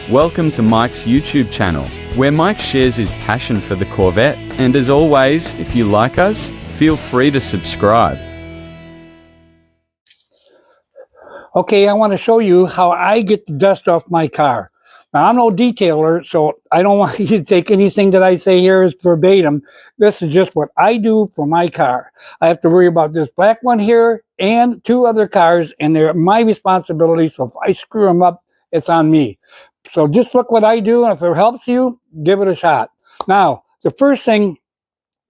Welcome to Mike's YouTube channel, where Mike shares his passion for the Corvette. And as always, if you like us, feel free to subscribe. Okay, I want to show you how I get the dust off my car. Now, I'm no detailer, so I don't want you to take anything that I say here as verbatim. This is just what I do for my car. I have to worry about this black one here and two other cars, and they're my responsibility, so if I screw them up, it's on me. So just look what I do, and if it helps you, give it a shot. Now, the first thing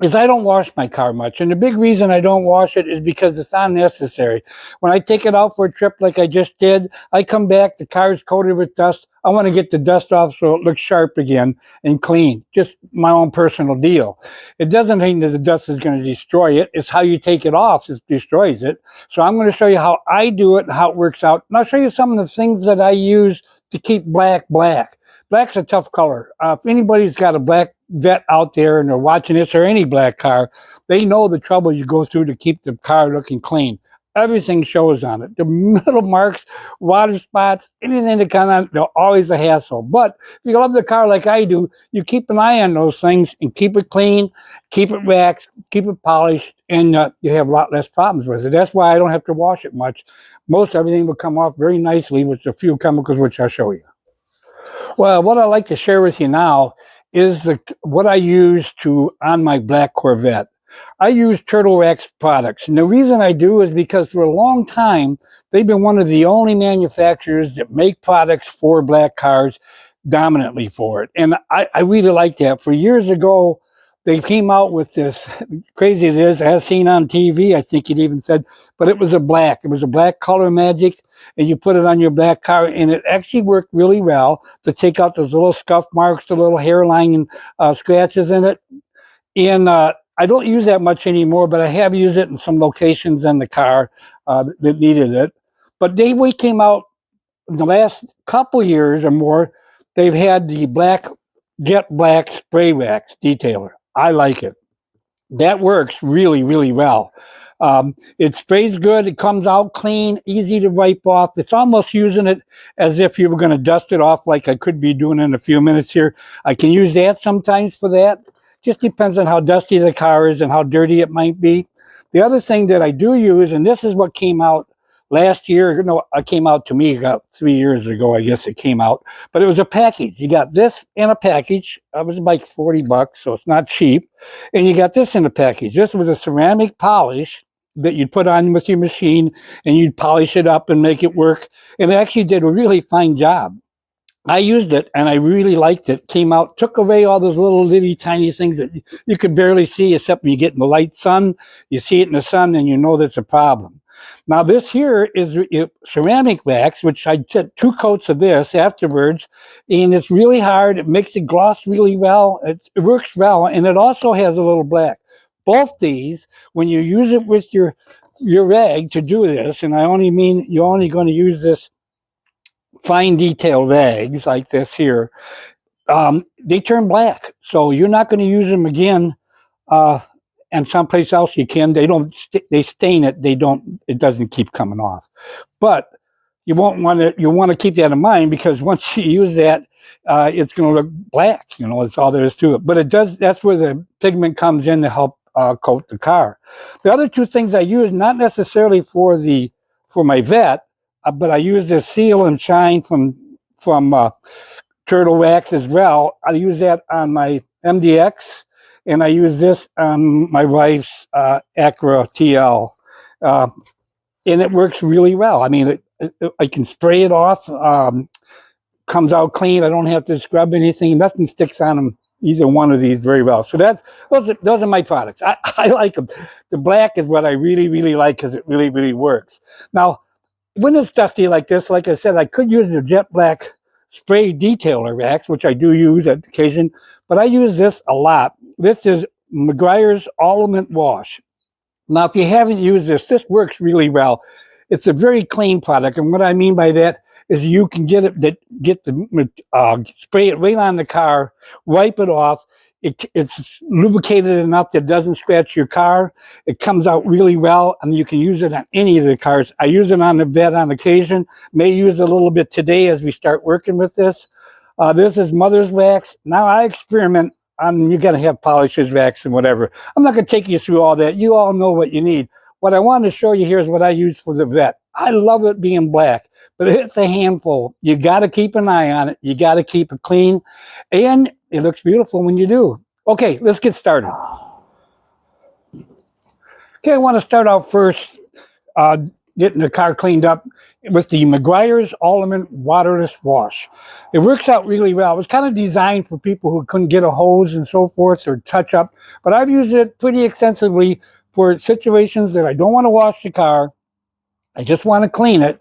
is I don't wash my car much, and the big reason I don't wash it is because it's unnecessary. When I take it out for a trip like I just did, I come back, the car is coated with dust. I want to get the dust off so it looks sharp again and clean. Just my own personal deal. It doesn't mean that the dust is going to destroy it. It's how you take it off that destroys it. So I'm going to show you how I do it and how it works out. And I'll show you some of the things that I use to keep black black. Black's a tough color. If anybody's got a black Vet out there and they're watching this, or any black car, they know the trouble you go through to keep the car looking clean. Everything shows on it. The metal marks, water spots, anything that comes on, they're always a hassle. But if you love the car like I do, you keep an eye on those things and keep it clean, keep it waxed, keep it polished, and you have a lot less problems with it. That's why I don't have to wash it much. Most everything will come off very nicely with a few chemicals, which I'll show you. Well, what I'd like to share with you now is what I use on my black Corvette. I use Turtle Wax products. And the reason I do is because for a long time, they've been one of the only manufacturers that make products for black cars dominantly for it. And I really like that. For years ago, they came out with this, crazy it is, as seen on TV, I think it even said, but it was a black. It was a black color magic, and you put it on your black car, and it actually worked really well to take out those little scuff marks, the little hairline scratches in it. And I don't use that much anymore, but I have used it in some locations in the car that needed it. But they came out in the last couple years or more, they've had the jet black spray wax detailer. I like it. That works really, really well. It sprays good. It comes out clean, easy to wipe off. It's almost using it as if you were going to dust it off like I could be doing in a few minutes here. I can use that sometimes for that. Just depends on how dusty the car is and how dirty it might be. The other thing that I do use, and this is what came out last year, no, it came out to me about 3 years ago, I guess it came out, but it was a package. You got this in a package. It was like $40, so it's not cheap. And you got this in a package. This was a ceramic polish that you'd put on with your machine, and you'd polish it up and make it work. And it actually did a really fine job. I used it, and I really liked it. Came out, took away all those little itty tiny things that you could barely see, except when you get in the light sun. You see it in the sun, and you know there's a problem. Now, this here is ceramic wax, which I did 2 coats of this afterwards, and it's really hard. It makes it gloss really well. It works well, and it also has a little black. Both these, when you use it with your rag to do this, and I only mean you're only going to use this fine detail rags like this here, they turn black. So you're not going to use them again. And someplace else you can. They stain it. It doesn't keep coming off. But you want to keep that in mind, because once you use that, it's going to look black. You know, that's all there is to it. But it does. That's where the pigment comes in to help coat the car. The other 2 things I use, not necessarily for my Vet, but I use this Seal and Shine from Turtle Wax as well. I use that on my MDX. And I use this on my wife's Acura TL. And it works really well. I mean, I can spray it off. Comes out clean. I don't have to scrub anything. Nothing sticks on them, either one of these, very well. So those are my products. I like them. The black is what I really, really like, because it really, really works. Now, when it's dusty like this, like I said, I could use the jet black spray detailer wax, which I do use on occasion, but I use this a lot. This is McGuire's All-in-One Wash. Now, if you haven't used this works really well. It's a very clean product, and what I mean by that is you can spray it right on the car, wipe it off. It's lubricated enough that it doesn't scratch your car. It comes out really well, and you can use it on any of the cars. I use it on the Vet on occasion. May use it a little bit today as we start working with this. This is mother's wax. Now I experiment on, you got to have polishes, wax, and whatever. I'm not going to take you through all that. You all know what you need. What I want to show you here is what I use for the vet. I love it being black, but it's a handful. You got to keep an eye on it. You got to keep it clean, and it looks beautiful when you do. Okay, let's get started. Okay, I want to start out first getting the car cleaned up with the Meguiar's Ultimate Waterless Wash. It works out really well. It was kind of designed for people who couldn't get a hose and so forth or touch up, but I've used it pretty extensively for situations that I don't want to wash the car. I just want to clean it.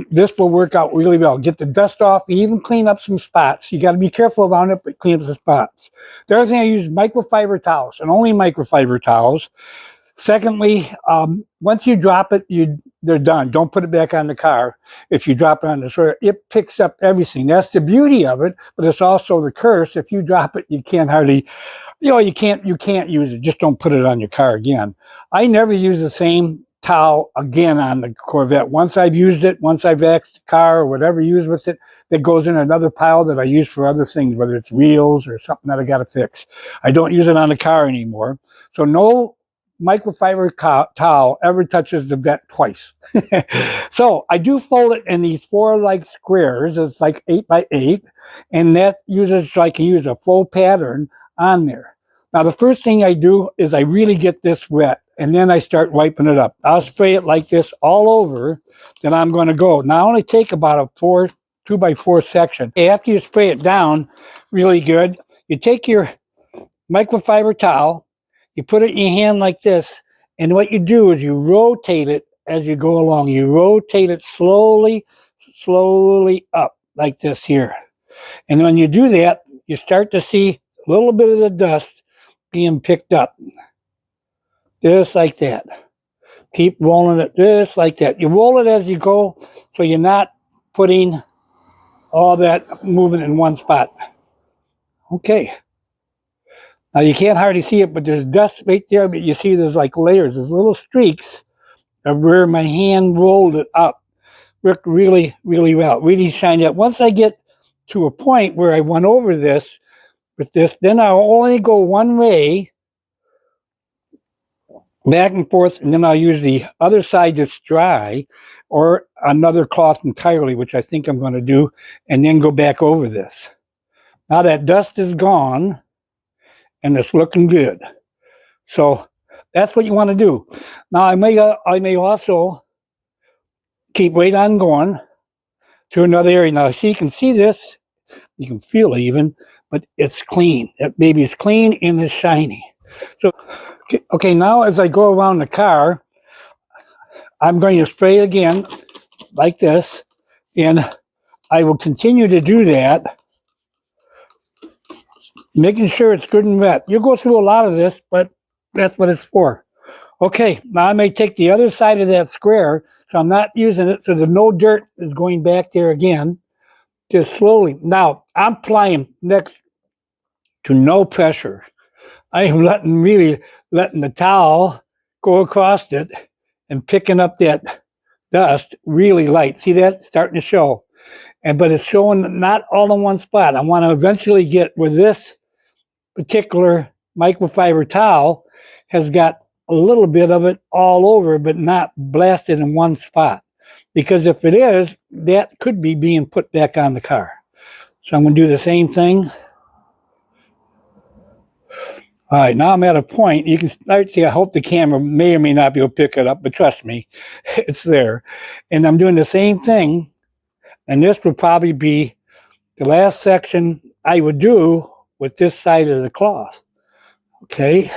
This will work out really well. Get the dust off, even clean up some spots. You got to be careful about it, but clean up the spots. The other thing I use is microfiber towels, and only microfiber towels. Secondly, once you drop it, they're done. Don't put it back on the car. If you drop it on the soil, it picks up everything. That's the beauty of it, but it's also the curse. If you drop it, you can't hardly, you can't use it. Just don't put it on your car again. I never use the same towel again on the Corvette. Once I've used it, once I've waxed the car or whatever you use with it, that goes in another pile that I use for other things, whether it's wheels or something that I got to fix. I don't use it on the car anymore. So no microfiber towel ever touches the vet twice. So I do fold it in these 4 like squares. It's like 8 by 8, and that uses, so I can use a full pattern on there. Now the first thing I do is I really get this wet, and then I start wiping it up. I'll spray it like this all over. Then I'm going to go. Now I only take about a 2 by 4 section. After you spray it down really good, you take your microfiber towel, you put it in your hand like this, and what you do is you rotate it as you go along. You rotate it slowly, slowly up like this here. And when you do that, you start to see a little bit of the dust being picked up. Just like that. Keep rolling it just like that. You roll it as you go, so you're not putting all that moving in one spot. Okay. Now you can't hardly see it, but there's dust right there, but you see there's like layers, there's little streaks of where my hand rolled it up. Worked really, really well. Really shined up. Once I get to a point where I went over this with this, then I'll only go one way, back and forth, and then I'll use the other side that's dry, or another cloth entirely, which I think I'm going to do, and then go back over this. Now that dust is gone, and it's looking good. So that's what you want to do. Now I may also keep right on going to another area. Now see, you can see this, you can feel it even, but it's clean. That baby is clean and it's shiny. So okay, now as I go around the car, I'm going to spray again like this, and I will continue to do that, making sure it's good and wet. You'll go through a lot of this, but that's what it's for. Okay, now I may take the other side of that square, so I'm not using it, so the no dirt is going back there again, just slowly. Now, I'm applying next to no pressure. I am letting the towel go across it and picking up that dust really light. See that? Starting to show. But it's showing not all in one spot. I want to eventually get with this particular microfiber towel has got a little bit of it all over, but not blasted in one spot. Because if it is, that could be being put back on the car. So I'm going to do the same thing. All right, now I'm at a point. You can start to see, I hope the camera may or may not be able to pick it up, but trust me, it's there. And I'm doing the same thing. And this would probably be the last section I would do with this side of the cloth. Okay.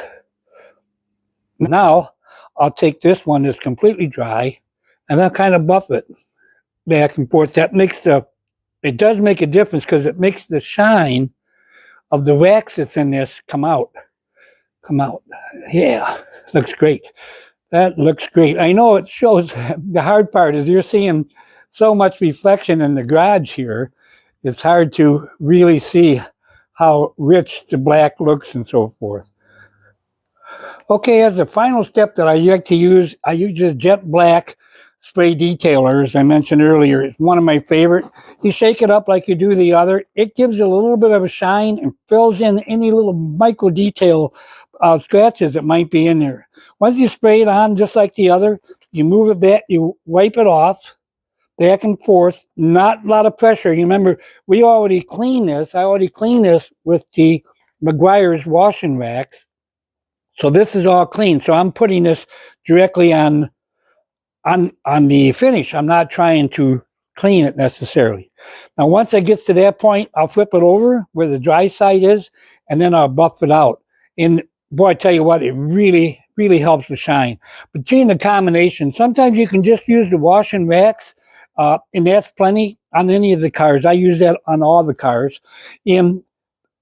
Now, I'll take this one that's completely dry, and I'll kind of buff it back and forth. That makes it does make a difference, because it makes the shine of the wax that's in this come out. Yeah, looks great. That looks great. I know it shows. The hard part is you're seeing so much reflection in the garage here. It's hard to really see how rich the black looks and so forth. Okay, as the final step that I like to use, I use just jet black. spray detailer, as I mentioned earlier. It's one of my favorite. You shake it up like you do the other. It gives you a little bit of a shine and fills in any little micro detail scratches that might be in there. Once you spray it on, just like the other, you move it back, you wipe it off, back and forth, not a lot of pressure. You remember, we already cleaned this. I already cleaned this with the Meguiar's washing wax. So this is all clean. So I'm putting this directly on the finish. I'm not trying to clean it necessarily. Now, once it gets to that point, I'll flip it over where the dry side is, and then I'll buff it out. And boy, I tell you what, it really, really helps the shine. Between the combination, sometimes you can just use the wash and wax, and that's plenty on any of the cars. I use that on all the cars. And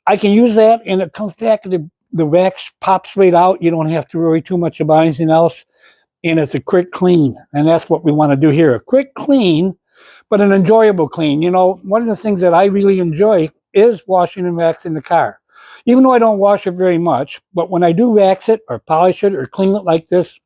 I can use that, and it comes back, and the wax pops right out. You don't have to worry too much about anything else. And it's a quick clean, and that's what we want to do here. A quick clean, but an enjoyable clean. You know, one of the things that I really enjoy is washing and waxing the car. Even though I don't wash it very much, but when I do wax it or polish it or clean it like this,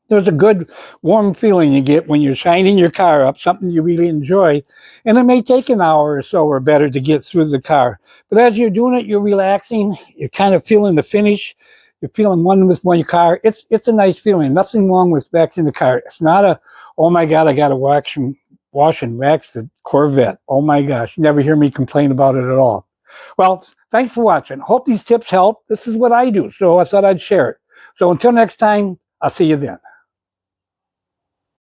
there's a good warm feeling you get when you're shining your car up, something you really enjoy. And it may take an hour or so or better to get through the car. But as you're doing it, you're relaxing, you're kind of feeling the finish. You're feeling one with one car. It's a nice feeling. Nothing wrong with waxing the car. It's not a, oh my God, I got to wash and wax the Corvette. Oh my gosh, you never hear me complain about it at all. Well, thanks for watching. Hope these tips help. This is what I do, so I thought I'd share it. So until next time, I'll see you then.